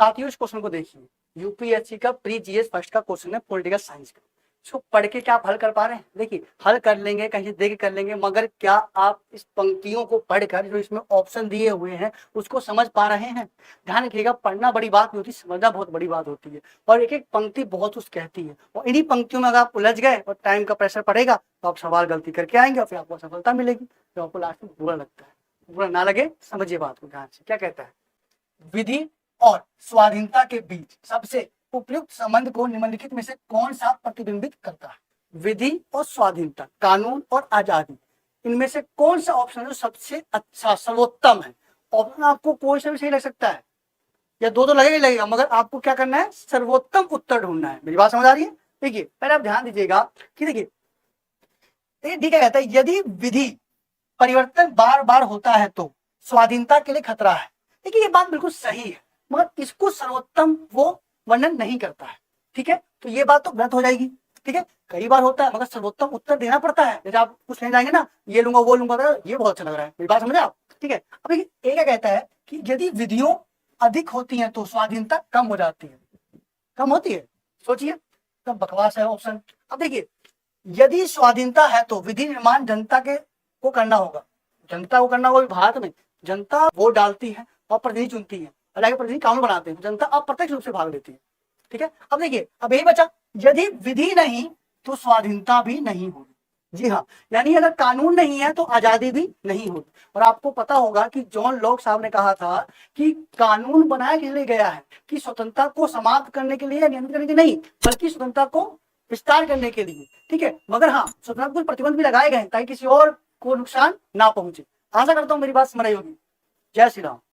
साथियों इस क्वेश्चन को देखिए, यूपीएससी का प्री जीएस फर्स्ट का क्वेश्चन है पॉलिटिकल साइंस का। इसको पढ़ के क्या आप हल कर पा रहे हैं? देखिए हल कर लेंगे, कहीं से देख कर लेंगे, मगर क्या आप इस पंक्तियों को पढ़कर जो इसमें ऑप्शन दिए हुए हैं उसको समझ पा रहे हैं? ध्यान रखिएगा, पढ़ना बड़ी बात नहीं होती, समझना बहुत बड़ी बात होती है। और एक एक पंक्ति बहुत कुछ कहती है, और इन्हीं पंक्तियों में अगर आप उलझ गए और टाइम का प्रेशर पड़ेगा तो आप सवाल गलती करके आएंगे और फिर आपको सफलता मिलेगी, तो आपको लास्ट में बुरा लगता है। बुरा ना लगे, समझिए बात को ध्यान से। क्या कहता है? विधि और स्वाधीनता के बीच सबसे उपयुक्त संबंध को निम्नलिखित में से कौन सा प्रतिबिंबित करता है? विधि और स्वाधीनता, कानून और आजादी, इनमें से कौन सा ऑप्शन जो सबसे अच्छा सर्वोत्तम है? ऑप्शन आपको कोई सा भी सही लग सकता है, या दो तो लगेगा ही लगेगा, मगर आपको क्या करना है? सर्वोत्तम उत्तर ढूंढना है। मेरी बात समझ आ रही है? देखिए पहले आप ध्यान दीजिएगा कि देखिए डी क्या कहता है, यदि विधि परिवर्तन बार बार होता है तो स्वाधीनता के लिए खतरा है। देखिए ये बात बिल्कुल सही है, मगर इसको सर्वोत्तम वो वर्णन नहीं करता है। ठीक है, तो ये बात तो गलत हो जाएगी। ठीक है, कई बार होता है मगर सर्वोत्तम उत्तर देना पड़ता है। जैसे आप कुछ नहीं जाएंगे ना, ये लूंगा वो लूंगा, ये बहुत अच्छा लग रहा है। मेरी बात समझे आप? ठीक है, अब ये क्या कहता है कि यदि विधियों अधिक होती है तो स्वाधीनता कम हो जाती है। कम होती है, सोचिए, तब बकवास है ऑप्शन। अब देखिए, यदि स्वाधीनता है तो विधि निर्माण जनता के को करना होगा। जनता को करना होगा, भारत में जनता वोट डालती है और प्रतिनिधि चुनती है, हालांकि प्रतिनिधि कानून बनाते हैं, जनता अप्रत्यक्ष रूप से भाग लेती है। ठीक है, अब देखिए, अब यही बचा, यदि विधि नहीं तो स्वाधीनता भी नहीं होगी। जी हाँ, यानी अगर कानून नहीं है तो आजादी भी नहीं होगी। और आपको पता होगा कि जॉन लॉक साहब ने कहा था कि कानून बनाया किस लिए गया है? कि स्वतंत्रता को समाप्त करने के लिए, नियंत्रित करने के लिए नहीं, बल्कि स्वतंत्रता को विस्तार करने के लिए। ठीक है, मगर हाँ, स्वतंत्रता को कुछ प्रतिबंध भी लगाए गए ताकि किसी और को नुकसान ना पहुंचे। आशा करता हूं मेरी बात समझ आई होगी। जय श्री राम।